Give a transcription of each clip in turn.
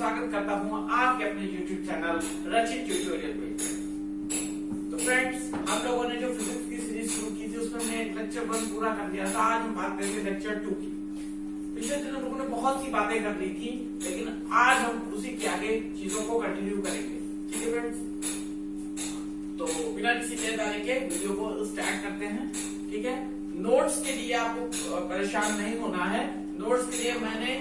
स्वागत करता हूँ आपके अपने YouTube चैनल रचित ट्यूटोरियल पे। तो फ्रेंड्स, हम लोगों ने जो फिजिक्स की सीरीज शुरू की थी उसमें हमने एक लेक्चर 1 पूरा कर दिया था। आज हम बात करेंगे लेक्चर 2 की। पिछले दिन हम लोगों ने बहुत सी बातें कर ली थी, लेकिन आज हम उसी के आगे चीजों को कंटिन्यू करेंगे। ठीक है फ्रेंड्स, तो बिना किसी देरी के वीडियो को स्टार्ट करते हैं। ठीक है, नोट्स के लिए आपको परेशान नहीं होना है। नोट्स के लिए मैंने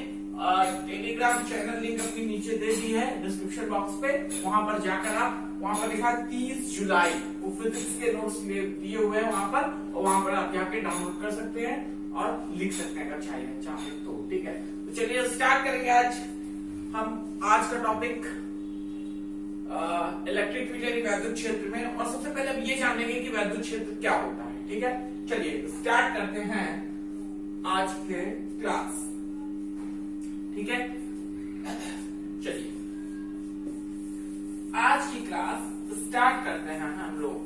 टेलीग्राम चैनल लिंक अपनी नीचे दे दी है डिस्क्रिप्शन बॉक्स पे। वहां पर जाकर आप वहां पर लिखा 30 जुलाई वो फिजिक्स के नोट्स दिए हुए हैं वहां पर, और वहां पर आप जाके डाउनलोड कर सकते हैं और लिख सकते हैं अगर चाहे तो। ठीक है, तो चलिए स्टार्ट करेंगे। आज का टॉपिक इलेक्ट्रिक फील्ड यानी वैद्युत क्षेत्र में, और सबसे पहले हम ये जानेंगे कि वैद्युत क्षेत्र क्या होता है। ठीक है, चलिए स्टार्ट करते हैं आज के क्लास। ठीक है, चलिए आज की क्लास स्टार्ट करते हैं हम लोग।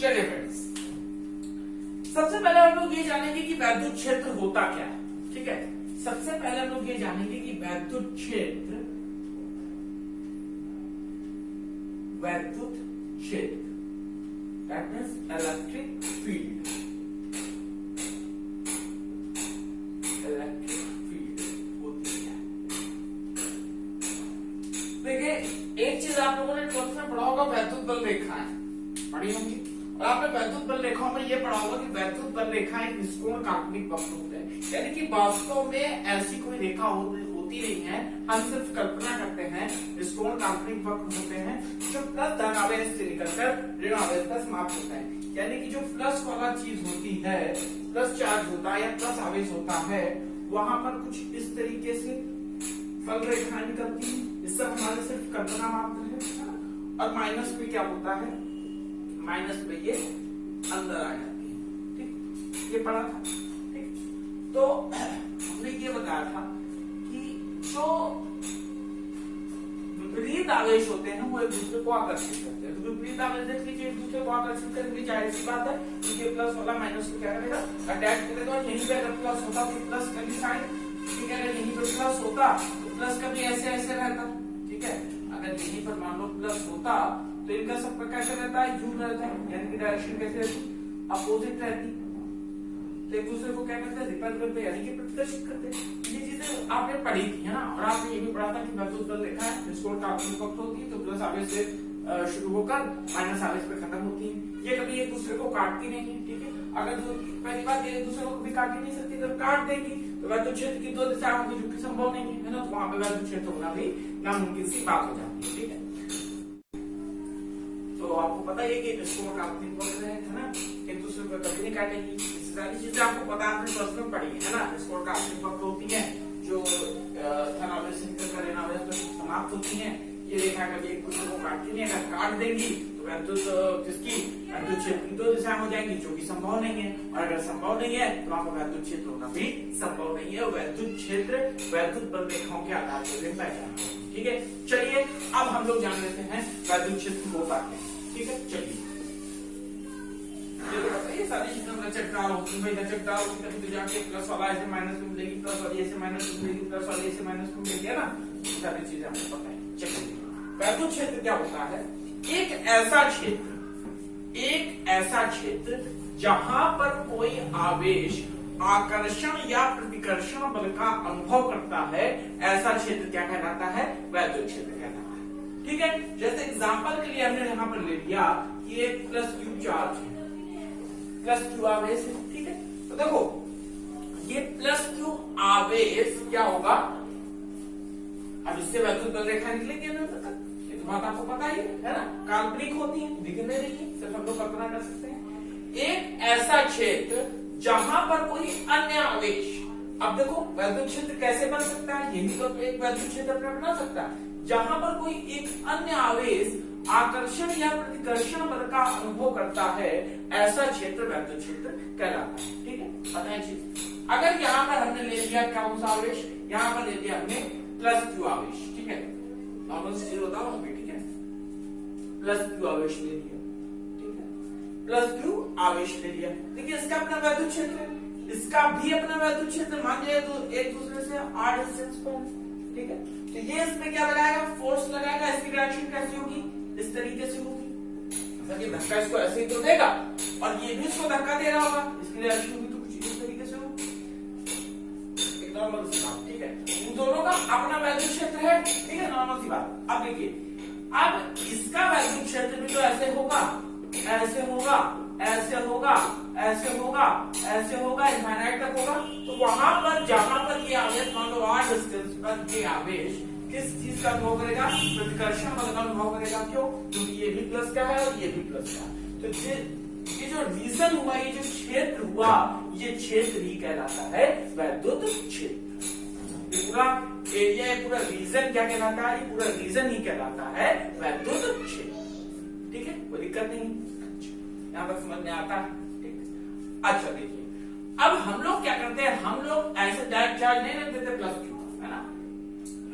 चलिए फ्रेंड्स, सबसे पहले हम लोग ये जानेंगे कि वैद्युत क्षेत्र होता क्या है। ठीक है, सबसे पहले हम लोग ये जानेंगे कि वैद्युत क्षेत्र दैट मीन्स इलेक्ट्रिक फील्ड होती है। देखिए, एक चीज आप लोगों ने 12th में पढ़ा होगा, वैद्युत बल रेखाएं पढ़ी होंगी, और आपने वैद्युत बल रेखाओं में यह पढ़ा होगा कि वैद्युत बल रेखाएं एक निष्कोण काल्पनिक वक्र होते हैं, यानी कि वास्तव में ऐसी कोई रेखा होती नहीं है। हम सिर्फ कल्पना करते हैं। निष्कोण काल्पनिक वक्र होते हैं जो प्लस धन आवेश से निकलकर ऋण आवेश पर समाप्त होता है, यानी कि जो प्लस वाला चीज होती है, प्लस चार्ज होता है या प्लस आवेश होता है, वहां पर कुछ इस तरीके से बल रेखाएं निकलती है। इस सब हमारे सिर्फ कल्पना मात्र है। और माइनस पे क्या होता है, माइनस पे ये अंदर आ जाती है। ठीक, ये पढ़ा था। ठीक, तो हमने ये बताया था कि जो विपरीत आवेश होते हैं वो एक दूसरे को आकर्षित करते हैं। तो विपरीत आवेश देख लीजिए एक दूसरे को आकर्षित करेंगे, जाहिर सी बात है। क्योंकि प्लस वाला माइनस को क्या करेगा, अटैच करेगा। और यहीं पे अगर प्लस होता तो प्लस का भी साइन, ठीक है, अगर यहीं पर प्लस होता तो प्लस का भी ऐसे ऐसे रहता। ठीक है, अगर यहीं पर मान लो प्लस होता तो इनका सबका कैसे रहता है, यू रहता है, यानी कि डायरेक्शन कैसे रहती, अपोजिट रहती। तो एक दूसरे को क्या करते हैं, रिपेल करते, यानी कि प्रदर्शित करते। ये चीजें आपने पढ़ी थी, है ना। और आपने ये भी पढ़ा था कि वैद्युत बल रेखा है निष्कोण काल्पनिक वक्र होती है, तो प्लस आवेश से शुरू होकर माइनस आवेश पे खत्म होती है। ये कभी एक दूसरे को काटती नहीं है। ठीक है, अगर पहली बात ये एक दूसरे को कभी काट ही नहीं सकती, जब काट देगी तो वैद्युत क्षेत्र की 2 दिशाएं होंगी, जो कि संभव नहीं है ना। तो वहां पे वैद्युत क्षेत्र होना भी नामुमकिन सी बात हो जाती है। ठीक है, तो आपको पता है कि निष्कोण काल्पनिक वक्र है ना, एक दूसरे को कभी नहीं काटेगी। इस सारी चीजें आपको पता, आपने क्लास में पढ़ी है ना। निष्कोण काल्पनिक वक्र होती है जो धन आवेश से निकलकर ऋण आवेश पर समाप्त होती है। ये रेखा कभी एक दूसरे को काटती नहीं, अगर काट देंगी तो वैद्युत क्षेत्र की 2 दिशाएं हो जाएंगी, जो कि संभव नहीं है। और अगर संभव नहीं है तो वहां पर वैद्युत क्षेत्र होना भी संभव नहीं है। वैद्युत क्षेत्र वैद्युत बल रेखाओं के आधार पर पहचाना। ठीक है, चलिए अब हम लोग जान लेते हैं वैद्युत क्षेत्र होता है। ठीक है, चलिए ये सारी चीजें लचकदार होती है। भाई लचकदार होती है तो जाके प्लस वाला ऐसे माइनस में मिलेगी, प्लस वाली ऐसे माइनस में मिलेगी, प्लस वाली ऐसे माइनस में मिलेगी, है ना। सारी चीजें आपको पता है। चलिए, वैद्युत क्षेत्र क्या होता है, एक ऐसा क्षेत्र जहां पर कोई आवेश आकर्षण या प्रतिकर्षण बल का अनुभव करता है, ऐसा क्षेत्र क्या कहलाता है, वैद्युत क्षेत्र कहलाता है। ठीक है, जैसे एग्जांपल के लिए हमने यहां पर ले लिया कि एक प्लस क्यू चार्ज है, प्लस क्यू आवेश है। ठीक है, तो देखो ये प्लस क्यू आवेश क्या होगा, अब इससे वैद्युत बल रेखा निकलेगी ना, ये तो बात आपको पता ही है ना। काल्पनिक होती है, दिख नहीं रही है, सिर्फ हम लोग कल्पना कर सकते हैं। एक ऐसा क्षेत्र जहां पर कोई अन्य आवेश, अब देखो वैद्युत क्षेत्र कैसे बन सकता है, यही तो एक वैद्युत क्षेत्र अपना बना सकता है, जहां पर कोई एक अन्य आवेश आकर्षण या प्रतिकर्षण बल का अनुभव करता है, ऐसा क्षेत्र वैद्युत क्षेत्र कहलाता है। ठीक है, पता है चीज। अगर यहाँ पर हमने ले लिया कौन सा आवेश, यहाँ पर ले लिया हमने प्लस क्यू आवेश। ठीक है, नॉर्मल से जीरो होता है, ठीक है, प्लस क्यू आवेश ले लिया, ठीक है, प्लस क्यू आवेश ले लिया। देखिए इसका अपना वैद्युत क्षेत्र है, इसका भी अपना वैद्युत क्षेत्र, मान लिया तो एक दूसरे से r डिस्टेंस पर, ठीक है। तो ये इसमें क्या लगाएगा, फोर्स लगाएगा। इसकी डायरेक्शन कैसी होगी, इस तरीके से होगी, मतलब धक्का इसको ऐसे ही तो देगा और ये भी इसको धक्का दे रहा होगा, इसकी डायरेक्शन होगी तो कुछ इस तरीके से होगी, एक नॉर्मल सी बात, ठीक है। इन दोनों का अपना वैद्युत क्षेत्र है, ठीक है, नॉर्मल सी बात। अब देखिए, अब इसका वैद्युत क्षेत्र भी तो ऐसे होगा, ऐसे होगा, ऐसे होगा, ऐसे होगा, ऐसे होगा, इनफाइनाइट तक होगा। तो वहां पर जहां पर ये आवेश, मान लो r डिस्टेंस पर ये आवेश किस चीज का अनुभव करेगा, प्रतिकर्षण बल का अनुभव करेगा। क्यों, क्योंकि ये भी प्लस का है और ये भी प्लस का है। तो ये जो रीजन हुआ, ये जो क्षेत्र हुआ, ये क्षेत्र ही कहलाता है वैद्युत क्षेत्र। ये पूरा एरिया, ये पूरा रीजन क्या कहलाता है, ये पूरा रीजन ही कहलाता है वैद्युत क्षेत्र, ठीक है, कोई दिक्कत नहीं, यहाँ पर समझ में आता है, ठीक है। अच्छा देखिए, अब हम लोग क्या करते हैं, हम लोग ऐसे डायरेक्ट चार्ज नहीं रख देते प्लस क्यू, है ना।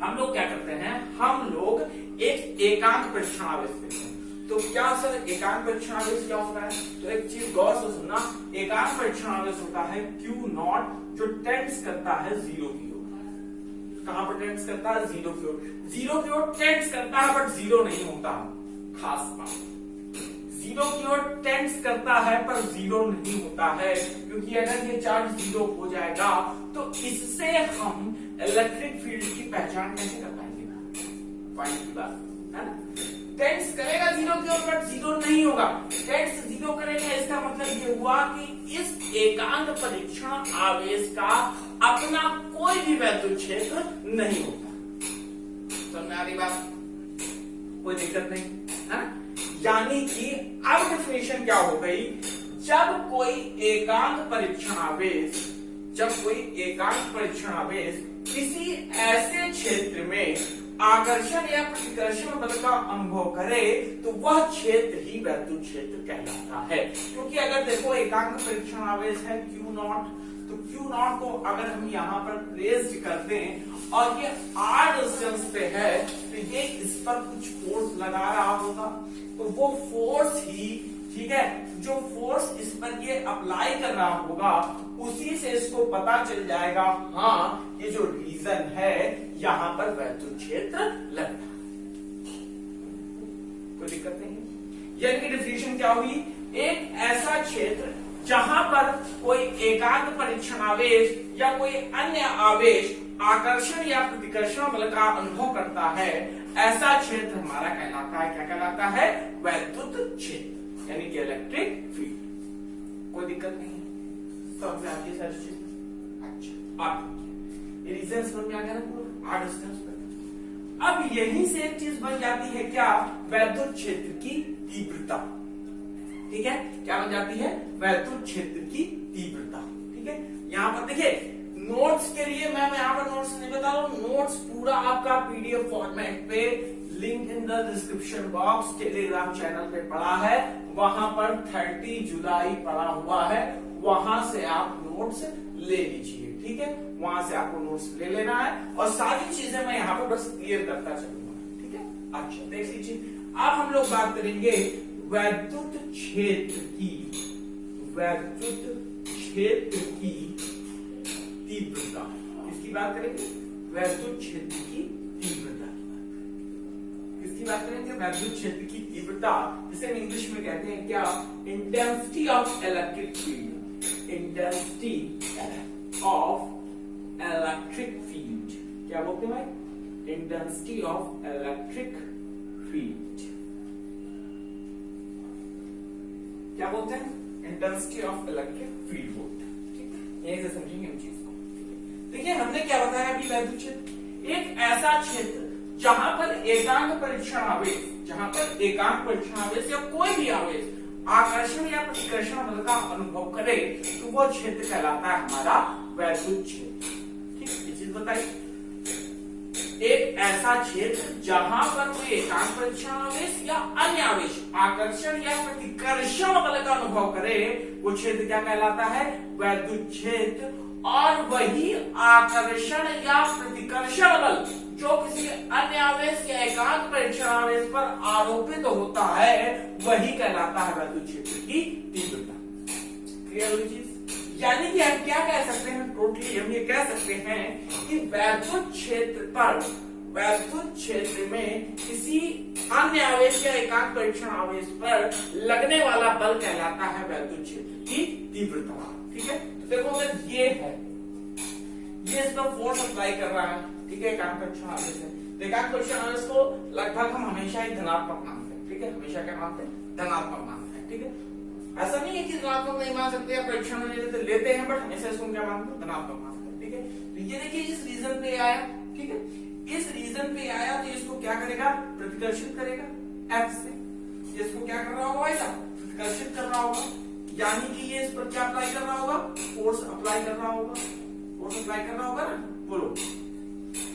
हम लोग क्या करते हैं, हम लोग एक एकांक परीक्षण आवेश देते हैं। तो क्या सर एकांक परीक्षण आवेश क्या होता है, तो एक चीज गौर से सुनना, एकांक परीक्षण आवेश होता है Q नॉट, जो टेंड्स करता है 0 की ओर। कहां पर टेंड्स करता है, 0 की ओर, 0 की ओर टेंड्स करता है, बट 0 नहीं होता, खास बात, 0 की ओर टेंड्स करता है पर 0 नहीं होता है, क्योंकि अगर ये चार्ज 0 हो जाएगा तो इससे हम इलेक्ट्रिक फील्ड की पहचान कैसे कर पाएंगे, पॉइंट की बात है ना। टेंड्स करेगा 0 की ओर बट 0 नहीं होगा, टेंड्स 0 करेगा, इसका मतलब ये हुआ कि इस एकांक परीक्षण आवेश का अपना कोई भी वैद्युत क्षेत्र नहीं होता। समझ में आ रही बात, कोई दिक्कत नहीं, है ना। यानी कि अब डेफिनेशन क्या हो गई, जब कोई एकांक परीक्षण आवेश, जब कोई एकांक परीक्षण आवेश किसी ऐसे क्षेत्र में आकर्षण या प्रतिकर्षण बल का अनुभव करे तो वह क्षेत्र ही वैद्युत क्षेत्र कहलाता है। क्योंकि अगर देखो एकांक परीक्षण आवेश है Q नॉट, तो Q नॉट को अगर हम यहाँ पर प्लेस्ड कर दें और ये r डिस्टेंस पे है, तो ये इस पर कुछ फोर्स लगा रहा होगा, तो वो फोर्स ही, ठीक है, जो फोर्स इस पर ये अप्लाई कर रहा होगा, उसी से इसको पता चल जाएगा, हाँ ये जो रीजन है यहाँ पर वैद्युत क्षेत्र लग रहा है, कोई दिक्कत नहीं। यानी कि डेफिनेशन क्या हुई, एक ऐसा क्षेत्र जहां पर कोई एकांक परीक्षण आवेश या कोई अन्य आवेश आकर्षण या प्रतिकर्षण बल का अनुभव करता है, ऐसा क्षेत्र हमारा कहलाता है, क्या कहलाता है, वैद्युत क्षेत्र, यानी कि इलेक्ट्रिक फील्ड। कोई दिक्कत नहीं, समझ में आती है सारी चीज। अच्छा, आप ये रीजन समझ में आ गया ना पूरा, r डिस्टेंस पर। अब यहीं से एक चीज बन जाती है क्या, वैद्युत क्षेत्र की तीव्रता, ठीक है, क्या बन जाती है, वैद्युत क्षेत्र की तीव्रता, ठीक है। यहाँ पर देखिए नोट्स के लिए मैं यहाँ पर नोट्स नहीं बता रहा हूँ, नोट्स पूरा आपका पीडीएफ फॉर्मेट पे, link in the description box, Telegram channel पे पड़ा है, वहां पर 30 जुलाई पड़ा हुआ है, वहां से आप नोट्स ले लीजिए, ठीक है, वहां से आपको नोट्स ले लेना है और सारी चीजें मैं यहाँ पर बस क्लियर करता चलूंगा, ठीक है। अच्छा देख लीजिए, अब हम लोग बात करेंगे वैद्युत क्षेत्र की, वैद्युत क्षेत्र की तीव्रता, किसकी बात करेंगे, वैद्युत क्षेत्र की तीव्रता की बात, किसकी बात करेंगे, वैद्युत क्षेत्र की तीव्रता, जिसे हम इंग्लिश में कहते हैं क्या, intensity of electric field, intensity of electric field, क्या बोलते हैं भाई, इंटेंसिटी ऑफ इलेक्ट्रिक फील्ड, क्या बोलते हैं, इंटेंसिटी ऑफ इलेक्ट्रिक फील्ड बोलते हैं, ठीक है, यहीं से समझेंगे हम चीज को। देखिए हमने क्या बताया अभी, वैद्युत क्षेत्र एक ऐसा क्षेत्र जहां पर एकांक परीक्षण आवेश, जहां पर एकांक परीक्षण आवेश या कोई भी आवेश आकर्षण या प्रतिकर्षण बल का अनुभव करे तो वह क्षेत्र कहलाता है हमारा वैद्युत क्षेत्र, ठीक, ये चीज बताइए। एक ऐसा क्षेत्र जहां पर कोई एकांक परीक्षण आवेश या अन्य आवेश आकर्षण या प्रतिकर्षण बल का अनुभव करे, वो क्षेत्र क्या कहलाता है, वैद्युत क्षेत्र। और वही आकर्षण या प्रतिकर्षण बल जो किसी अन्य आवेश या एकांक परीक्षण आवेश पर आरोपित होता है वही कहलाता है वैद्युत क्षेत्र की तीव्रता। क्लियर हुई चीज? यानी कि हम क्या कह सकते हैं, टोटली हम ये कह सकते हैं कि वैद्युत क्षेत्र में किसी अन्य आवेश या एकांक परीक्षण आवेश पर लगने वाला बल कहलाता है वैद्युत क्षेत्र की तीव्रता। ठीक है, तो देखो अगर ये है, ये इस पर फोर्स अप्लाई कर रहा है, ठीक है, एकांक परीक्षण आवेश है, तो एकांक परीक्षण आवेश को लगभग हम हमेशा ही धनात्मक मानते हैं। ठीक है, हमेशा क्या मानते हैं, धनात्मक मानते हैं। ठीक है, ऐसा नहीं है कि धनात्मक नहीं मान सकते, या परीक्षण में लेते हैं, बट हमेशा इसको क्या मानते हैं, धनात्मक मानते हैं। ठीक है, तो ये देखिए इस रीजन पे आया, ठीक है, इस रीजन पे आया तो इसको क्या करेगा, प्रतिकर्षित करेगा F से, इसको क्या कर रहा होगा, ऐसा प्रतिकर्षित कर रहा होगा, यानी कि ये इस पर क्या अप्लाई कर रहा होगा, फोर्स अप्लाई कर रहा होगा, फोर्स अप्लाई कर रहा होगा ना, बोलो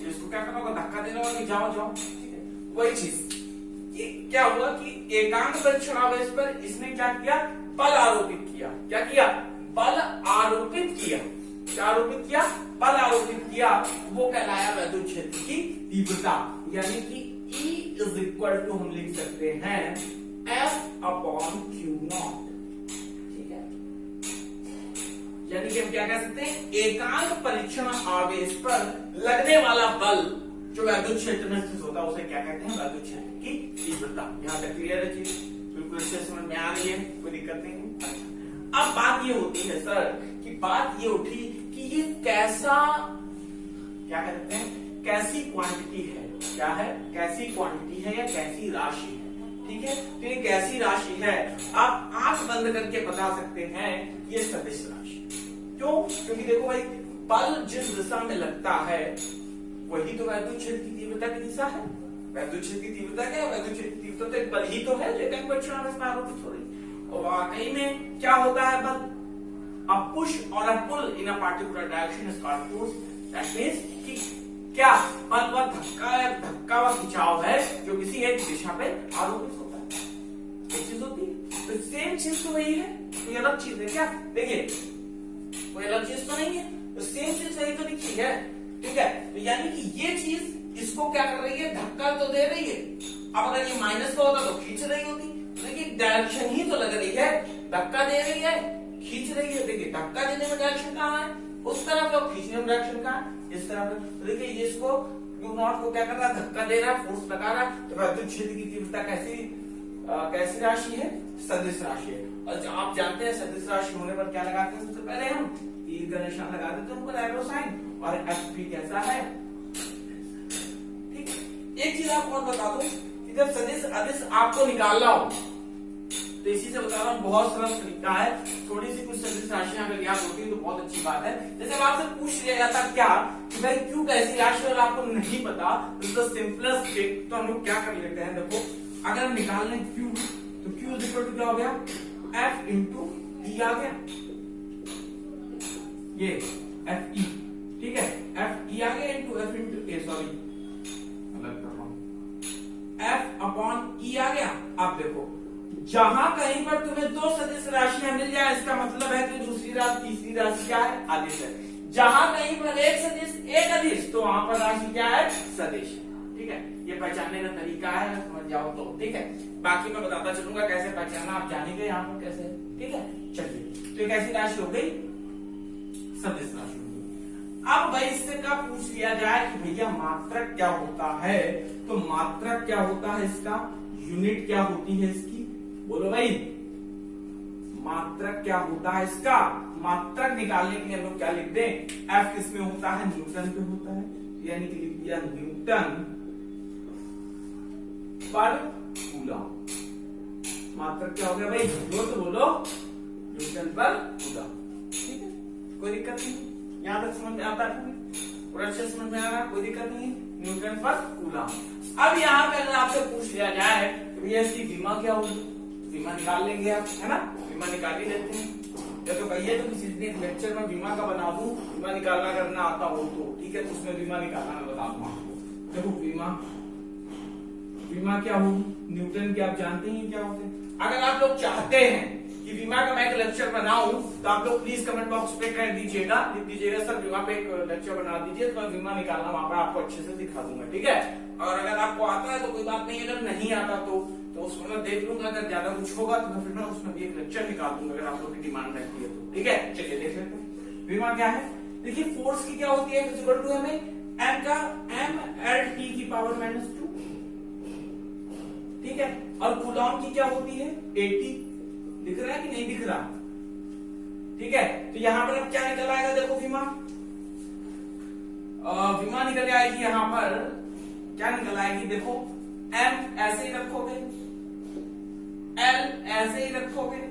इसको क्या करना होगा, धक्का देना होगा कि जाओ जाओ। ठीक है, वही चीज कि क्या हुआ कि एकांक परीक्षण आवेश पर इसने क्या किया, बल आरोपित किया। क्या किया, बल आरोपित किया। क्या आरोपित किया, बल आरोपित किया, वो कहलाया वैद्युत क्षेत्र की तीव्रता। यानी कि E इज इक्वल टू हम लिख सकते हैं F/Q0। ठीक है, यानी कि हम क्या कह सकते हैं, एकांक परीक्षण आवेश पर लगने वाला बल जो वैद्युत क्षेत्र में स्थित होता है उसे क्या कहते हैं, वैद्युत क्षेत्र की तीव्रता। यहां तक क्लियर है चीज, बिल्कुल समझ में आ रही है, कोई दिक्कत नहीं है। अब बात ये होती है सर कि बात ये उठी कि ये कैसा, क्या कहते हैं, कैसी क्वांटिटी है, क्या है, कैसी क्वांटिटी है या कैसी राशि है। ठीक है, तो ये कैसी राशि है आप आंख बंद करके बता सकते हैं ये सदिश राशि। क्यों, क्योंकि देखो भाई बल जिस दिशा में लगता है वही तो वैद्युत क्षेत्र की तीव्रता की दिशा है। वैद्युत क्षेत्र की तीव्रता क्या है, वैद्युत क्षेत्र की तीव्रता तो एक बल ही तो है जो एकांक परीक्षण आवेश पर आरोपित हो रही है। और वाकई में क्या होता है, बल a push or a pull in a particular direction is called force. That means कि क्या बल व धक्का व खिंचाव है जो किसी एक दिशा पे आरोपित होता है, एक चीज होती है। तो सेम चीज तो वही है, कोई अलग चीज है क्या, देखिए कोई अलग चीज तो नहीं है, तो सेम चीज वही तो दिखी है। ठीक है, तो यानी कि ये चीज इसको क्या कर रही है, धक्का तो दे रही है। अब अगर ये माइनस का होता तो खींच रही होती, लेकिन डायरेक्शन ही तो लग रही है, धक्का दे रही है, खींच रही है। देखिए धक्का देने में डायरेक्शन कहाँ है, उस तरफ, और खींचने में डायरेक्शन कहाँ है, इस तरफ। तो देखिए ये इसको Q0 को क्या कर रहा है, धक्का दे रहा है, फोर्स लगा रहा है। तो वैद्युत क्षेत्र की तीव्रता कैसी राशि है, सदिश राशि है। और आप जानते हैं सदिश राशि होने पर क्या लगाते हैं, सबसे पहले हम तीर का निशान लगा देते हैं ऊपर एरो साइन, और F भी कैसा है। ठीक, एक चीज आपको और बता दूं कि जब सदिश अदिश आपको निकालना हो तो इसी से बता रहा हूँ, बहुत सरल तरीका है। थोड़ी सी कुछ सदिश राशियां अगर याद होती है तो बहुत अच्छी बात है। जैसे अब आपसे पूछ लिया जाता क्या कि भाई क्यू कैसी राशि और आपको नहीं पता, तो सिंपलेस्ट वे तो हम लोग क्या कर लेते हैं, देखो अगर हम निकाल लें क्यू, तो क्यू इज इक्वल टू क्या हो गया, एफ इंटू ई आ गया, ये एफ ई। ठीक है, एफ ई आ गया इंटू एफ इंटू ए, सॉरी अलग कर रहा हूं, एफ अपॉन ई आ गया। अब देखो जहां कहीं पर तुम्हें दो सदिश राशियां मिल जाए इसका मतलब है कि दूसरी राशि तीसरी राशि क्या है, अदिश है। जहां कहीं पर एक सदिश एक अदिश तो वहां पर राशि क्या है, सदिश। ठीक है, ये पहचानने का तरीका है, समझ जाओ तो ठीक है। बाकी मैं बताता चलूंगा कैसे पहचानना, आप जानेंगे यहाँ पर कैसे। ठीक है, चलिए तो एक ऐसी राशि हो गई, सदिश राशि हो गई। अब भाई इससे क्या पूछ लिया जाए कि भैया मात्रक क्या होता है, तो मात्रक क्या होता है इसका, यूनिट क्या होती है इसकी, बोलो भाई मात्रक क्या होता है इसका। मात्रक निकालने के लिए हम लोग क्या लिख दें, एफ किस में होता है, न्यूटन पे होता है, यानी कि लिख दिया न्यूटन पर कूलम। मात्रक क्या हो गया भाई, जो तो बोलो न्यूटन पर कूलम। ठीक है, कोई दिक्कत नहीं, यहां तक समझ में आता है, और अच्छे समझ में आ रहा, कोई दिक्कत नहीं, न्यूटन पर कूलम। अब यहाँ पे अगर आपसे पूछ लिया जाए तो भैया इसकी विमा क्या होगी, विमा निकाल लेंगे आप, है ना, विमा निकाल ही लेते हैं। या तो कहिए तो किसी दिन लेक्चर में विमा का बना दूं, विमा निकालना करना आता हो तो ठीक है, तो उसमें विमा निकालना मैं बता दूं आपको। देखो विमा क्या होगी, न्यूटन के आप जानते ही क्या होते हैं। अगर आप लोग चाहते हैं कि विमा का मैं एक लेक्चर बनाऊं तो आप लोग प्लीज कमेंट बॉक्स पे कर दीजिएगा, लिख दीजिएगा सर विमा पे एक लेक्चर बना दीजिए, तो मैं विमा निकालना वहां पर आपको अच्छे से दिखा दूंगा, ठीक है। और अगर आपको आता है तो कोई बात नहीं, अगर नहीं आता तो उसको मैं देख लूंगा, अगर ज्यादा कुछ होगा तो मैं फिर मैं उसमें भी एक लेक्चर निकाल दूंगा, अगर आप लोग की डिमांड रहती है तो, ठीक है। चलिए देख लेते हैं विमा क्या है। देखिए फोर्स की क्या होती है, इक्वल टू हमें m का mLT की पावर -2, ठीक है। और कूलॉम की क्या होती है 80, दिख रहा है कि नहीं दिख रहा, ठीक है। तो यहां पर अब क्या निकल आएगा, देखो विमा निकल आएगी, यहां पर क्या निकल आएगी, देखो m ऐसे ही रखोगे, l ऐसे ही रखोगे,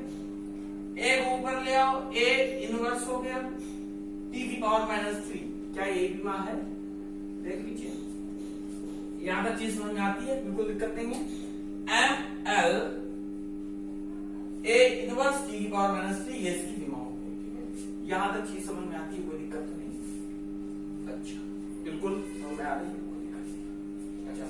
a को ऊपर ले आओ, a इनवर्स हो गया t की पावर -3, क्या ये विमा है, देख लीजिए। यहां तक चीज समझ में आती है, बिल्कुल दिक्कत नहीं है। ml a इनवर्स t की पावर -3 ये इसकी विमा होगी, ठीक है। यहां तक चीज समझ में आती है, कोई दिक्कत तो नहीं। अच्छा बिल्कुल समझ में आ रही है, कोई दिक्कत नहीं। अच्छा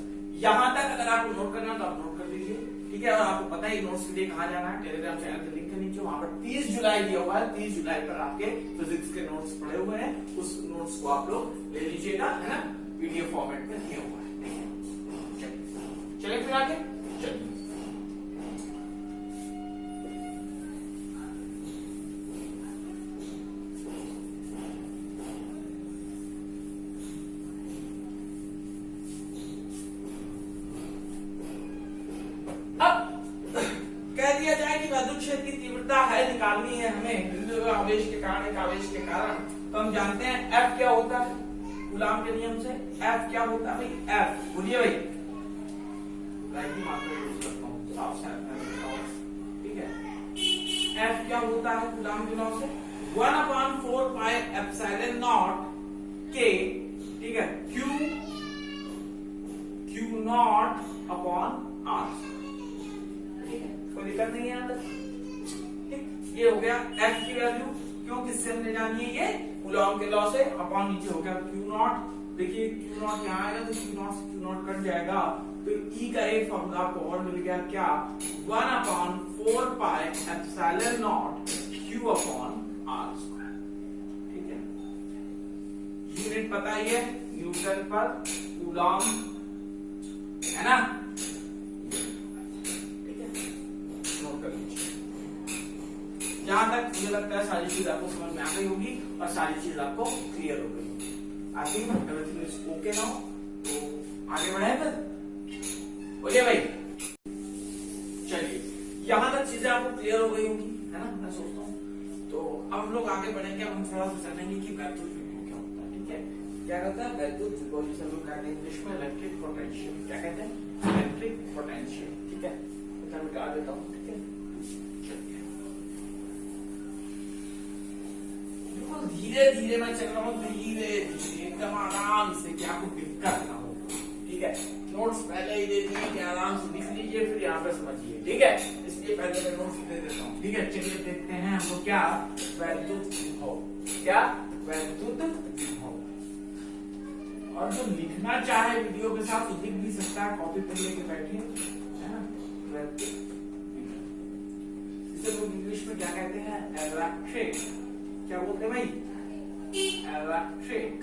यहां तक अगर आपको नोट करना तो आप नोट कर लीजिए, ठीक है। और आपको पता है नोट्स के लिए कहां जाना है, टेलीग्राम चैनल के लिंक के नीचे, वहां पर 30 जुलाई दिया हुआ है, 30 जुलाई पर आपके फिजिक्स के नोट्स पड़े हुए हैं, उस नोट्स को आप लोग ले लीजिएगा, है ना, पीडीएफ फॉर्मेट में दिया हुआ है। चलिए फिर आगे चलिए। की तीव्रता है निकालनी है हमें बिंदु आवेश के कारण, एक आवेश के कारण, तो हम जानते हैं F क्या होता है, कूलाम के नियम से F क्या होता है भाई, F बोलिए भाई, ठीक है। F क्या होता है कूलाम के लॉ से, 1/4 पाई एप्सिलॉन नॉट K, ठीक है, Q नॉट अपॉन R, ठीक है, कोई दिक्कत नहीं है यहाँ तक। ये हो गया F की वैल्यू, क्यों किससे हमने जानी है, ये कूलॉम के लॉ से, अपॉन नीचे हो गया Q नॉट। देखिए Q नॉट यहाँ आएगा तो Q नॉट से Q नॉट कट जाएगा, तो E का एक फॉर्मूला आपको और मिल गया, क्या 1/4 pi epsilon not Q upon R square, ठीक है। यूनिट पता ही है, न्यूटन पर कूलॉम, है ना, ठीक है, नोट कर लीजिए। जहां तक मुझे लगता है सारी चीज आपको समझ में आ गई होगी और सारी चीज आपको क्लियर हो गई होगी। I think everything is okay now, तो आगे बढ़े फिर, बोलिए भाई। चलिए यहां तक चीजें आपको क्लियर हो गई होगी, है ना, मैं सोचता हूँ। तो अब हम लोग आगे बढ़ेंगे, हम थोड़ा सा जानेंगे कि वैद्युत विभव क्या होता है, ठीक है। क्या कहता है वैद्युत विभव, जिसे हम लोग कहते हैं इंग्लिश में इलेक्ट्रिक पोटेंशियल, क्या कहते हैं इलेक्ट्रिक पोटेंशियल, ठीक है। तो मैं मिटा देता हूँ, ठीक है। धीरे धीरे मैं चल रहा हूँ, धीरे धीरे एकदम आराम से, कि आपको दिक्कत ना हो, ठीक है। नोट्स पहले ही दे दिए कि आराम से लिख लीजिए, फिर यहाँ पे समझिए, ठीक है। इसलिए पहले मैं नोट्स दे देता हूँ, ठीक है। चलिए देखते हैं हमको क्या वैद्युत विभव, क्या वैद्युत विभव। और जो लिखना चाहे वीडियो के साथ लिख भी सकता है, कॉपी पे लेके बैठिए, है ना। वैद्युत विभव इसे लोग इंग्लिश में क्या कहते हैं, इलेक्ट्रिक, क्या बोलते हैं भाई, इलेक्ट्रिक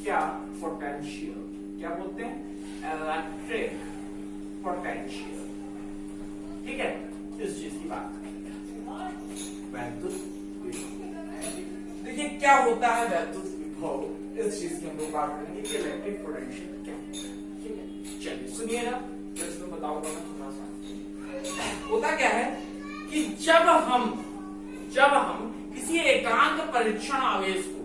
क्या पोटेंशियल, क्या बोलते हैं इलेक्ट्रिक पोटेंशियल, ठीक है। इस चीज की बात करेंगे वैद्युत विभव। देखिए क्या होता है वैद्युत विभव, इस चीज की हम लोग बात करेंगे कि इलेक्ट्रिक पोटेंशियल क्या होता है, ठीक है। चलिए सुनिएगा, मैं इसमें बताऊंगा मैं थोड़ा सा। होता क्या है कि जब हम किसी एकांक परीक्षण आवेश को,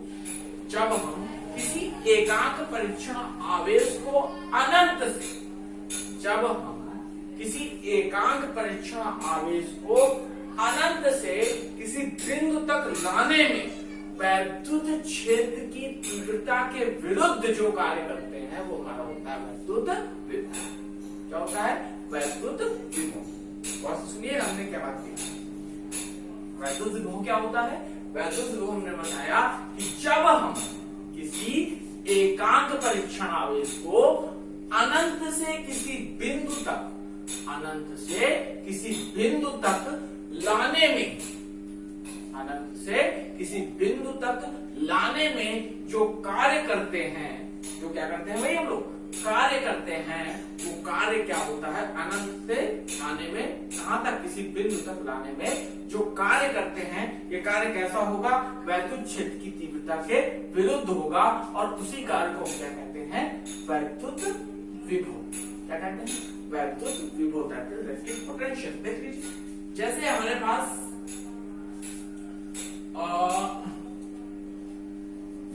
जब हम किसी एकांक परीक्षण आवेश को अनंत से, जब हम किसी एकांक परीक्षण आवेश को अनंत से किसी बिंदु तक लाने में वैद्युत क्षेत्र की तीव्रता के विरुद्ध जो कार्य करते हैं वो हमारा होता है वैद्युत विभव। क्या होता है वैद्युत विभव। और सुनिए हमने क्या बात की, वैद्युत विभव क्या होता है, वैद्युत विभव हमने बताया कि जब हम किसी एकांक परीक्षण आवेश को अनंत से किसी बिंदु तक, अनंत से किसी बिंदु तक लाने में, अनंत से किसी बिंदु तक लाने में जो कार्य करते हैं, जो क्या करते हैं भाई हम लोग कार्य करते हैं, वो कार्य क्या होता है, अनंत से लाने में, कहां तक, किसी बिंदु तक लाने में जो कार्य करते हैं, ये कार्य कैसा होगा, वैद्युत क्षेत्र की तीव्रता के विरुद्ध होगा, और उसी कार्य को क्या कहते हैं, वैद्युत विभव। क्या कहते हैं, वैद्युत विभव, दैट इज इलेक्ट्रिक पोटेंशियल। देख लीजिए, जैसे हमारे पास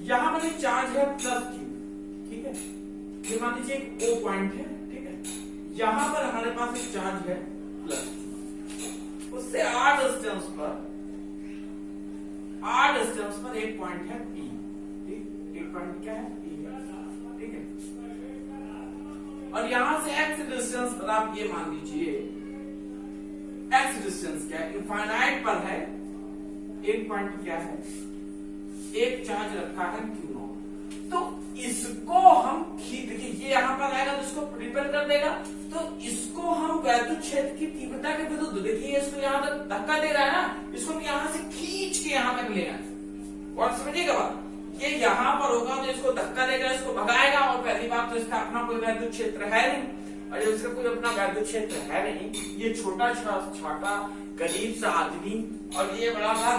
यहां पर एक चार्ज है प्लस Q, ठीक है, ये मान लीजिए एक O पॉइंट है, ठीक है, यहां पर हमारे पास एक चार्ज है प्लस Q, उससे r डिस्टेंस पर एक पॉइंट है P, ठीक, एक पॉइंट क्या है P है, ठीक है, और यहां से x डिस्टेंस पर आप ये मान लीजिए, x डिस्टेंस क्या है, इनफाइनाइट पर है, एक पॉइंट क्या है, एक चार्ज रखा है Q0, तो इसको हम देखिए ये यहां पर आएगा तो इसको रिपेल कर देगा, तो इसको हम वैद्युत क्षेत्र की तीव्रता के विरुद्ध, देखिए इसको यहां तक धक्का दे रहा है ना, इसको यहां से खींच के यहां तक ले आए, और समझिएगा बात, ये यहां पर होगा तो इसको धक्का देगा, इसको भगाएगा, और पहली बात तो इसका अपना कोई वैद्युत क्षेत्र है नहीं, और जब इसका कोई अपना वैद्युत क्षेत्र है नहीं, ये छोटा छोटा गरीब सा आदमी और ये बड़ा सा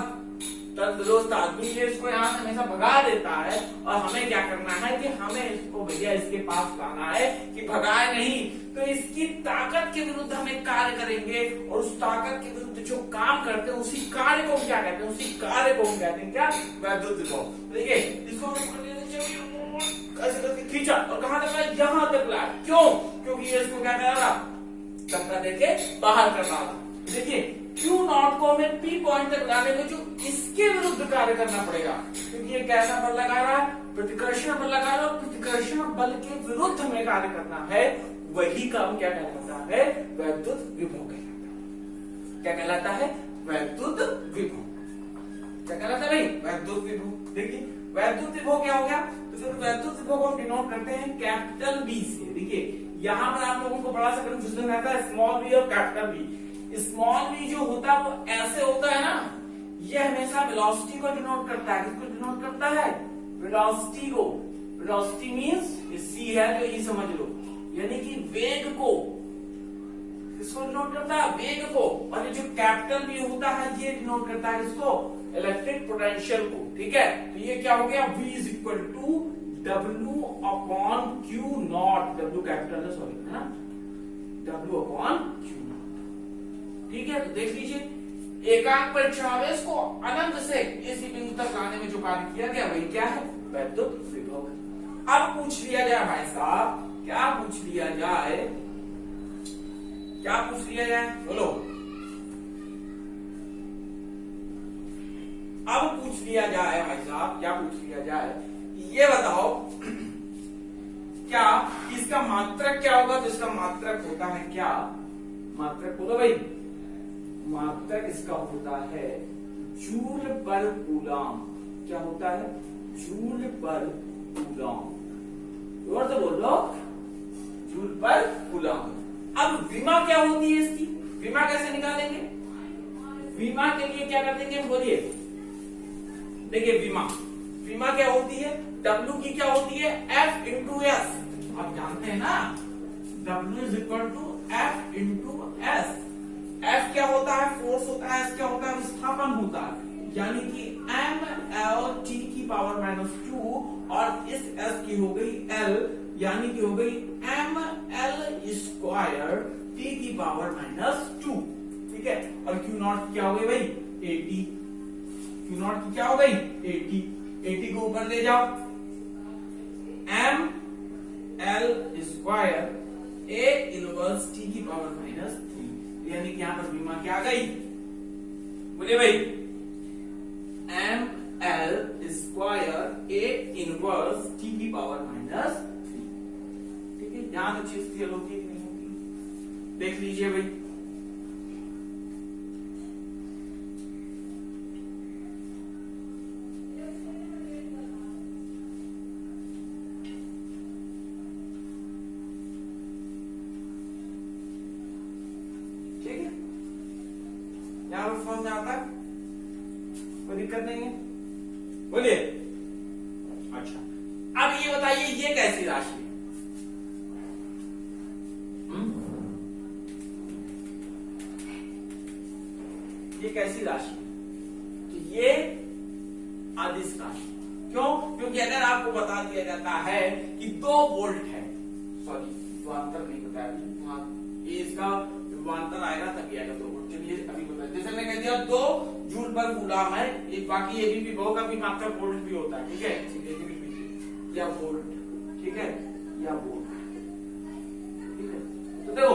तंदुरुस्त आदमी, ये इसको यहाँ से हमेशा भगा देता है, और हमें क्या करना है कि हमें इसको भैया इसके पास लाना है कि भगाए नहीं, तो इसकी ताकत के विरुद्ध हम एक कार्य करेंगे, और उस ताकत के विरुद्ध जो काम करते हैं उसी कार्य को क्या कहते हैं, उसी कार्य को हम कहते हैं क्या, वैद्युत विभव। देखिए इसको ऐसे करके खींचा और कहां तक लाया, यहां तक लाया, क्यों, क्योंकि ये इसको क्या कर रहा, धक्का देके बाहर कर रहा था। देखिए Q0 को हमें P पॉइंट तक लाने में जो इसके विरुद्ध कार्य करना पड़ेगा, क्योंकि ये कैसा बल लगा रहा है, प्रतिकर्षण बल लगा रहा है, प्रतिकर्षण बल के विरुद्ध हमें कार्य करना है, वही काम क्या कहलाता है, वैद्युत विभव कहलाता है। क्या कहलाता है, वैद्युत विभव। क्या कहलाता है भाई, वैद्युत विभव। देखिए वैद्युत विभव क्या हो गया, तो फिर वैद्युत विभव को हम डिनोट करते हैं कैपिटल बी से। देखिए यहां पर आप लोगों को बड़ा सा कंफ्यूजन रहता है, स्मॉल बी और कैपिटल बी। स्मॉल बी जो होता है वो ऐसे होता है ना, ये हमेशा वेलोसिटी को डिनोट करता है, किसको डिनोट करता है, वेलोसिटी को। वेलोसिटी मींस सी है तो ये समझ लो, यानी कि वेग को, किसको डिनोट करता है, वेग को। और ये जो कैपिटल बी होता है ये डिनोट करता है किसको, इलेक्ट्रिक पोटेंशियल को। ठीक है, तो ये क्या हो गया, V is equal to W upon Q not, W capital है सॉरी, है ना, W अपॉन Q। ठीक है, तो देख लीजिए एकांक परिक्षावेश को अनंत से इसी बिंदु तक लाने में जो कार्य किया गया वही क्या है, वैद्युत विभव। अब पूछ लिया जाए भाई साहब, क्या पूछ लिया जाए, क्या पूछ लिया जाए, बोलो। अब पूछ लिया जाए भाई साहब, क्या पूछ लिया जाए, ये बताओ क्या इसका मात्रक क्या होगा, तो इसका मात्रक होता है क्या, मात्रक बोलो भाई, मात्रक इसका होता है जूल पर कूलम। क्या होता है, जूल पर कूलम। और तो बोलो जूल पर कूलम। अब विमा क्या होती है इसकी, विमा कैसे निकालेंगे, विमा के लिए क्या कर देंगे, बोलिए। देखिए विमा क्या होती है, W की क्या होती है, F इंटू एस। आप जानते हैं ना, W is equal to F into S. F क्या होता है, फोर्स होता है, S क्या होता है, विस्थापन होता है, यानी कि mLT की पावर -2, और इस S की हो गई L, यानी कि हो गई mL स्क्वायर T की पावर -2। ठीक है, और Q नॉट क्या हो गई भाई, 80। Q नॉट की क्या हो गई, 80 को ऊपर ले जाओ, mL square A inverse T की पावर -3, यानी कि यहां पर बीमा क्या आ गई, बोलिए भाई, mL square A inverse T की पावर -3। ठीक है, यहां तो चीज क्लियर होती है कि नहीं होती, देख लीजिए भाई। यहाँ पर समझ में आता है? कोई दिक्कत नहीं है? बोलिए। अच्छा, अब ये बताइए ये कैसी राशि है? ये कैसी राशि है? तो ये अदिश राशि। क्यों? क्योंकि अगर आपको बता दिया जाता है कि 2 वोल्ट है, सॉरी विभवांतर नहीं बताया अभी, इसका विभवांतर आएगा तभी आएगा 2 वोल्ट। चलिए अभी बताया, जैसे मैं कह दिया 2 जूल पर कूलम है, एक बाकी ये भी विभव का भी मात्रा वोल्ट भी होता है, ठीक है, या वोल्ट, ठीक है, या वोल्ट, ठीक है। तो देखो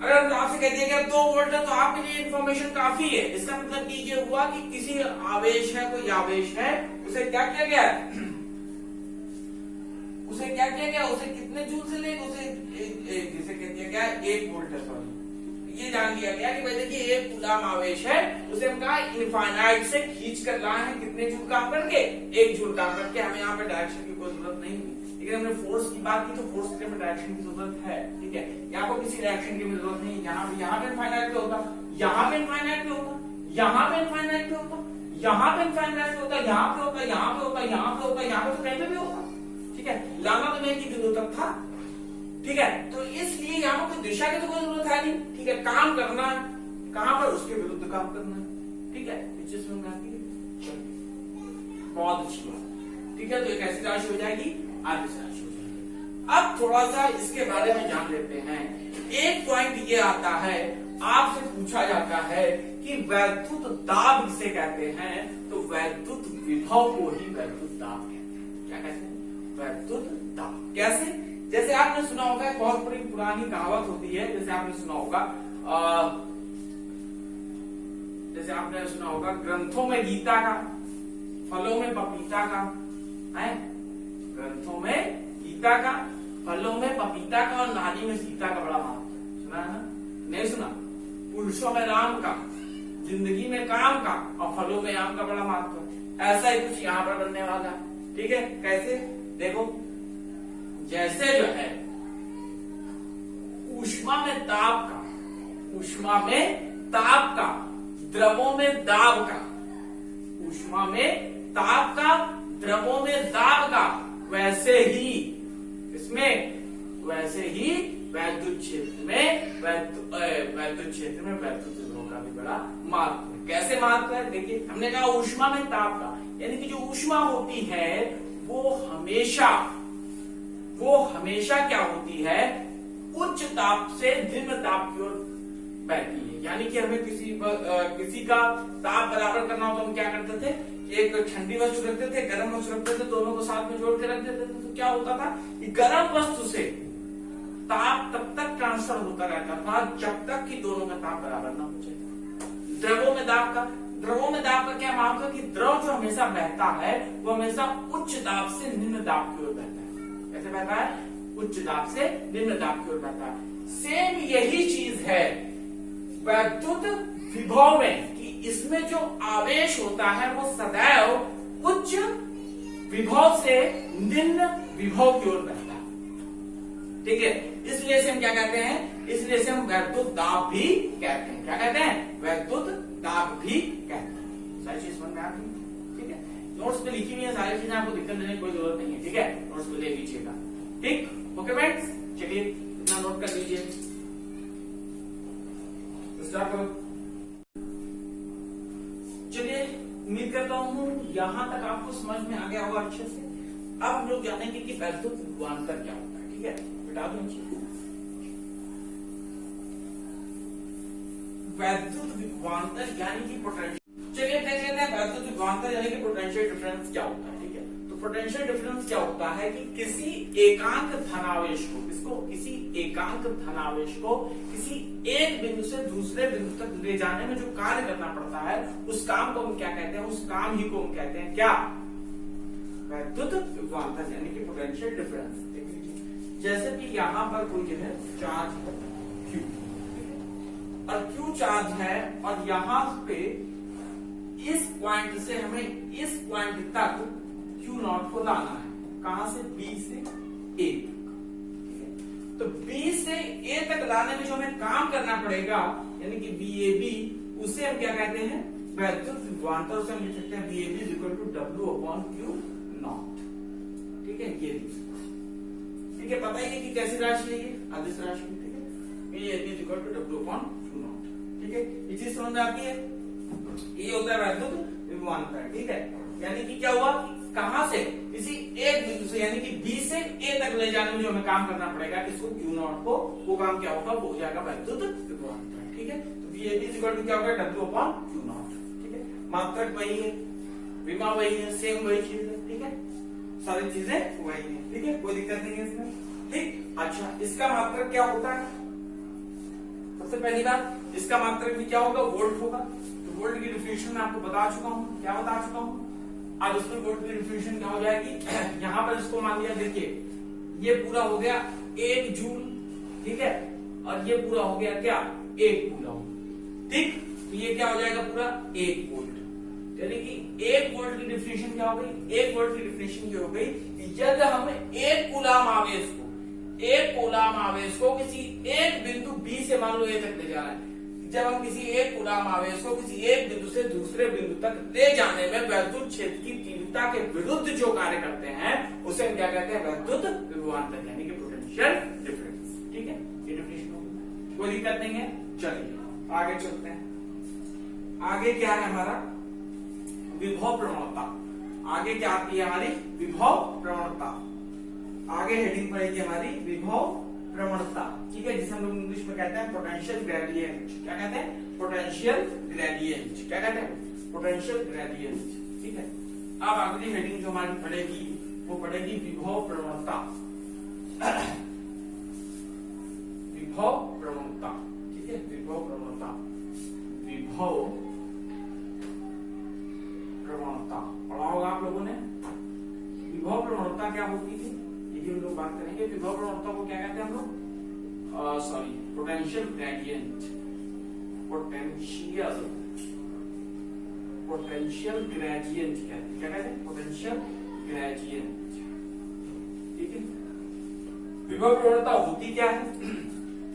अगर आपसे कह दिया गया 2 वोल्ट है तो आपके लिए इंफॉर्मेशन काफी है। इसका मतलब कि ये हुआ कि किसी आवेश है, कोई आवेश है, उसे क्या किया गया है? उसे क्या किया गया? उसे कितने जूल से लेकर उसे जैसे कह दिया गया 1 वोल्ट है, सॉरी ये जान लिया गया कि भाई देखिए 1 कूलम आवेश है, उसे हम कहा इनफाइनाइट से खींच कर लाए हैं, कितने जूल काम करके? 1 जूल काम करके। हमें यहाँ पे डायरेक्शन की कोई जरूरत नहीं हुई, लेकिन हमने फोर्स की बात की तो फोर्स के लिए डायरेक्शन की जरूरत है, ठीक है। यहाँ पर किसी डायरेक्शन की जरूरत नहीं, यहाँ पे इनफाइनाइट पे होता, यहाँ पे इनफाइनाइट पे होता, यहाँ पे इनफाइनाइट पे होता, यहाँ पे इनफाइनाइट पे होता, यहाँ पे होता, यहाँ पे होता, यहाँ पे होता, यहाँ पे तो कहीं पे भी होता, ठीक है। लाना तो नहीं की बिंदु तक था, ठीक है। तो इसलिए यहाँ पर दिशा की तो कोई जरूरत है नहीं, ठीक है। काम करना कहां पर? उसके विरुद्ध काम करना, ठीक है। बहुत अच्छी बात, ठीक है। तो एक ऐसी राशि हो जाएगी, आदिश राशि हो जाएगी। अब थोड़ा सा इसके बारे में जान लेते हैं। एक पॉइंट ये आता है, आपसे पूछा जाता है कि वैद्युत दाब किसे कहते हैं? तो वैद्युत विभव को ही वैद्युत दाब कहते हैं। क्या कहते हैं? वैद्युत दाब। कैसे? जैसे आपने सुना होगा, एक बहुत बड़ी पुरानी कहावत होती है, जैसे आपने सुना होगा ग्रंथों में गीता का, फलों में पपीता का है। ग्रंथों में गीता का, फलों में पपीता का और नारी में सीता का बड़ा महत्व। सुना है ना? नहीं सुना? पुरुषों में राम का, जिंदगी में काम का और फलों में आम का बड़ा महत्व। ऐसा ही कुछ यहाँ पर बनने वाला, ठीक है। कैसे? देखो, जैसे जो है ऊष्मा में ताप का, ऊष्मा में ताप का, द्रवों में दाब का, ऊष्मा में ताप का, द्रवों में दाब का, वैसे ही इसमें, वैसे ही वैद्युत क्षेत्र में वैद्युत विभव का भी बड़ा महत्व है। कैसे महत्व है? देखिए, हमने कहा ऊष्मा में ताप का, यानी कि जो ऊष्मा होती है वो हमेशा क्या होती है? उच्च ताप से निम्न ताप की ओर बहती है। यानी कि हमें किसी का ताप बराबर करना हो तो हम क्या करते थे? एक ठंडी वस्तु रखते थे, गर्म वस्तु रखते थे, दोनों को साथ में जोड़ के रख देते थे। तो क्या होता था कि गर्म वस्तु से ताप तब तक ट्रांसफर होता रहता था जब तक कि दोनों का ताप बराबर ना हो जाए। द्रवों में दाब का क्या महत्व है? कि द्रव जो हमेशा बहता है वो हमेशा उच्च दाब से निम्न दाब की ओर बहता है। कैसे बहता है? उच्च दाब से निम्न दाब की ओर बहता है। सेम यही चीज है वैद्युत विभव में, कि इसमें जो आवेश होता है वो सदैव उच्च विभव से निम्न विभव की ओर बहता है, ठीक है। इसलिए से हम क्या कहते हैं? इसलिए से हम वैद्युत दाब भी कहते हैं। क्या कहते हैं? वैद्युत दाब भी कहते हैं। सारी चीज समझ में आ गई, ठीक है। नोट्स पे लिखी हुई है सारी चीजें, आपको दिक्कत देने की कोई जरूरत नहीं है, ठीक है। नोट्स पे ले लीजिएगा, ठीक। ओके फ्रेंड्स, चलिए इतना नोट कर लीजिए, स्टार्ट करो। चलिए, उम्मीद करता हूँ यहां तक आपको समझ में आ गया होगा अच्छे से। अब हम लोग जानेंगे कि वैद्युत विभवांतर क्या होता है, ठीक है। बता दो वैद्युत विभवांतर यानी कि पोटेंशियल। चलिए देख लेते हैं वैद्युत विभवांतर यानी कि पोटेंशियल डिफरेंस क्या होता है, ठीक है। तो पोटेंशियल डिफरेंस क्या होता है कि किसी एकांक धनावेश को, किसी एकांक धनावेश को किसी एक बिंदु से दूसरे बिंदु तक ले जाने में जो कार्य करना पड़ता है, उस काम को हम क्या कहते हैं? उस काम ही को हम कहते हैं क्या? वैद्युत विभवांतर यानी कि पोटेंशियल डिफरेंस। जैसे कि यहाँ पर कोई जो है चार्ज है Q, और Q चार्ज है, और यहाँ पे इस पॉइंट से हमें इस पॉइंट तक Q0 को लाना है। कहां से? B से A तक। तो B से A तक लाने में जो हमें काम करना पड़ेगा, यानी कि BAB, उसे हम क्या कहते हैं, वैद्युत विभवांतर। उसे हम लिख सकते हैं VAB is equal to W/Q not. ठीक है, ये ठीक है, पता ही है कि कैसी राशि है ये, अदिश राशि। ठीक है, VAB is equal to W/Q not. ठीक है, ये चीज समझ में आती है। ये होता है वैद्युत विभवांतर। ठीक है, यानी कि क्या हुआ, कहां से, किसी एक बिंदु से यानी कि B से A तक ले जाने में जो हमें काम करना पड़ेगा किसको, Q नॉट को, वो काम क्या होगा, वो हो जाएगा वैद्युत विभवांतर। ठीक है, तो VAB इज इक्वल टू क्या होगा, W/Q नॉट। ठीक है, मात्रक वही है, विमा वही है, सेम वही चीज है। ठीक है, सारी चीजें वही है। ठीक है, कोई दिक्कत नहीं है इसमें। ठीक, अच्छा, इसका मात्रक क्या होता है, सबसे पहली बात इसका मात्रक भी क्या होगा, वोल्ट होगा। तो वोल्ट की डिफिनेशन मैं आपको बता चुका हूं, क्या बता चुका हूं। अब इसमें वोल्ट की डिफिनेशन क्या हो जाएगी, यहां पर इसको मान लिया, देखिए ये पूरा हो गया 1 जूल। ठीक है, और ये पूरा हो गया क्या, 1 कूलम। ठीक, तो ये क्या हो जाएगा पूरा 1 वोल्ट। यानी कि 1 वोल्ट की डिफिनेशन क्या हो गई, 1 वोल्ट की डिफिनेशन ये हो गई कि यदि हम 1 कूलम आवेश को किसी एक बिंदु B से मान लो A तक ले जाना है, जब हम किसी एक कूलम आवेश को किसी एक बिंदु से दूसरे बिंदु तक ले जाने में वैद्युत क्षेत्र की तीव्रता के विरुद्ध जो कार्य करते हैं उसे हम क्या कहते हैं, वैद्युत विभवांतर, यानी कि पोटेंशियल डिफरेंस। ठीक है, ये डिफिनेशन होगी, कोई दिक्कत नहीं है। चलिए आगे चलते हैं। आगे क्या है हमारा, विभव प्रवणता। आगे क्या आती है हमारी, विभव प्रवणता। आगे हेडिंग पड़ेगी हमारी विभव प्रवणता। ठीक है, जिसे हम लोग इंग्लिश में कहते हैं पोटेंशियल ग्रेडियंट। क्या कहते हैं, पोटेंशियल ग्रेडियंट। क्या कहते हैं, पोटेंशियल ग्रेडियंट। ठीक है, अब अगली हेडिंग जो हमारी पड़ेगी वो पड़ेगी विभव प्रवणता। विभव प्रवणता। ठीक है, विभव प्रवणता, विभव प्रवणता पढ़ा होगा आप लोगों ने। विभव प्रवणता क्या होती है ये हम लोग बात करेंगे। विभव प्रवणता को क्या कहते हैं हम लोग, sorry, potential gradient. Potential gradient क्या कहते हैं, पोटेंशियल ग्रेडियंट। ठीक है, विभव प्रवणता होती क्या है,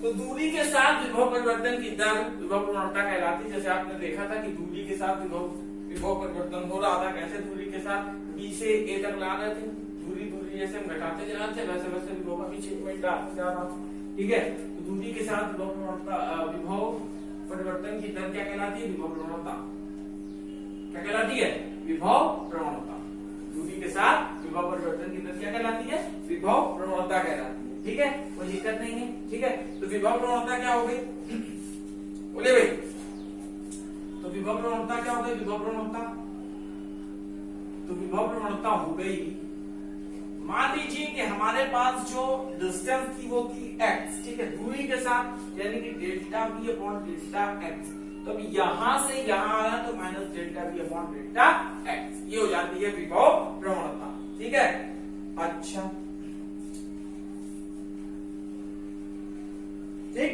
तो दूरी के साथ विभव परिवर्तन की दर विभव प्रवणता कहलाती है। जैसे आपने देखा था कि दूरी के साथ विभव परिवर्तन हो रहा था, कैसे दूरी के साथ B से A तक ला रहे थे, दूरी जैसे हम घटाते जा रहे थे वैसे वैसे विभव का भी चेंजमेंट आते जा रहा था। ठीक है, तो दूरी के साथ विभव परिवर्तन की दर क्या कहलाती है, विभव प्रवणता। क्या कहलाती है, विभव प्रवणता। दूरी के साथ विभव परिवर्तन की दर क्या कहलाती है, विभव प्रवणता कहलाती है। ठीक है, कोई दिक्कत नहीं है। ठीक है, तो विभव प्रवणता क्या हो गई, बोले भाई, तो विभव प्रवणता क्या हो गई, विभव प्रवणता, तो विभव प्रवणता हो गई, मान लीजिए कि हमारे पास जो डिस्टेंस थी वो थी x। ठीक है, दूरी के साथ यानी कि delta V upon delta x। तो अब यहां से यहां आया तो minus delta V upon delta x, ये हो जाती है विभव प्रवणता। ठीक है, अच्छा, ठीक,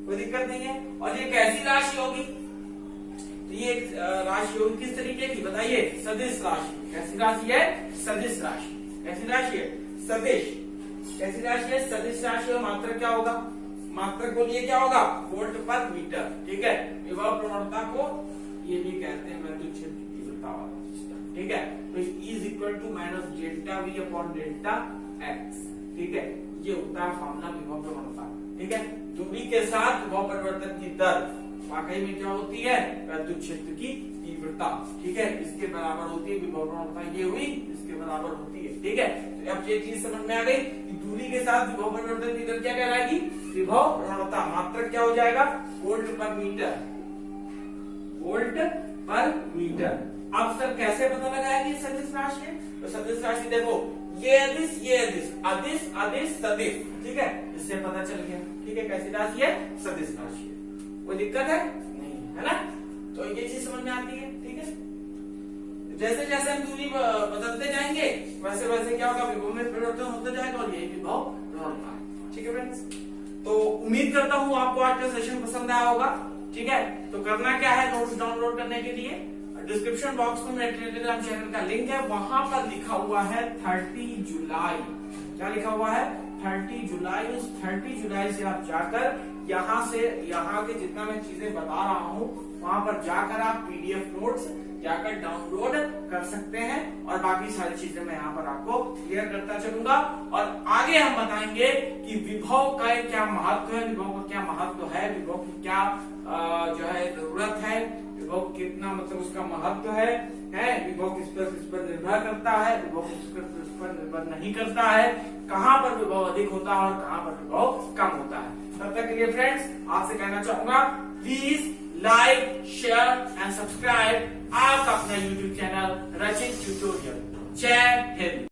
कोई दिक्कत नहीं है। और ये कैसी राशि होगी, तो ये राशि होगी किस तरीके की बताइए, सदिश राशि। कैसी राशि है, सदिश राशि। कैसी राशि है, सदिश। कैसी राशि है, सदिश राशि। और मात्रक क्या होगा, मात्रक बोलिए क्या होगा, वोल्ट पर मीटर। ठीक है, विभव प्रवणता को ये भी कहते हैं वैद्युत क्षेत्र की तीव्रता वाला सिस्टम। ठीक है, तो E is equal to minus delta V upon delta x। ठीक है, ये होता है फॉर्मूला विभव प्रवणता। ठीक है, दूरी के साथ विभव परिवर्तन की दर वाकई में क्या होती है, वैद्युत क्षेत्र की तीव्रता। ठीक है, इसके बराबर होती है विभव प्रवणता, ये हुई इसके बराबर होती है। ठीक है, तो अब ये चीज समझ में आ गई कि दूरी के साथ विभव परिवर्तन की दर क्या कहलाएगी, विभव प्रवणता। मात्रक क्या हो जाएगा, वोल्ट पर मीटर। वोल्ट पर मीटर। अब सर कैसे पता लगाएगी सदिश राशि है, तो सदिश राशि देखो, ये अदिश, ये अदिश, अदिश अदिश सदिश। ठीक है, इससे पता चल गया। ठीक है, कैसी राशि है, सदिश राशि है। कोई दिक्कत है नहीं, है ना, तो ये चीज समझ में आती है। ठीक है, जैसे जैसे हम दूरी बदलते जाएंगे वैसे वैसे क्या होगा, विभव में परिवर्तन होता जाएगा और यही विभव प्रवणता। ठीक है फ्रेंड्स, तो उम्मीद करता हूँ आपको आज का सेशन पसंद आया होगा। ठीक है, तो करना क्या है, नोट्स डाउनलोड करने के लिए डिस्क्रिप्शन बॉक्स में मेरे टेलीग्राम चैनल का लिंक है, वहां पर लिखा हुआ है 30 जुलाई। क्या लिखा हुआ है, 30 जुलाई। उस 30 जुलाई से आप जाकर यहाँ के जितना मैं चीजें बता रहा हूँ वहां पर जाकर आप पीडीएफ नोट्स जाकर डाउनलोड कर सकते हैं और बाकी सारी चीजें मैं यहाँ पर आपको क्लियर करता चलूंगा। और आगे हम बताएंगे कि विभव का क्या महत्व है, विभव का क्या महत्व है, विभव की क्या जो है जरूरत है, विभव कितना मतलब उसका महत्व है, विभव किस पर निर्भर करता है, विभव किस पर निर्भर नहीं करता है, कहाँ पर विभव अधिक होता है और कहाँ पर विभव कम होता है। तब तक के लिए फ्रेंड्स आपसे कहना चाहूंगा, please like, share and subscribe आपका अपना यूट्यूब चैनल रचित ट्यूटोरियल। जय हिंद।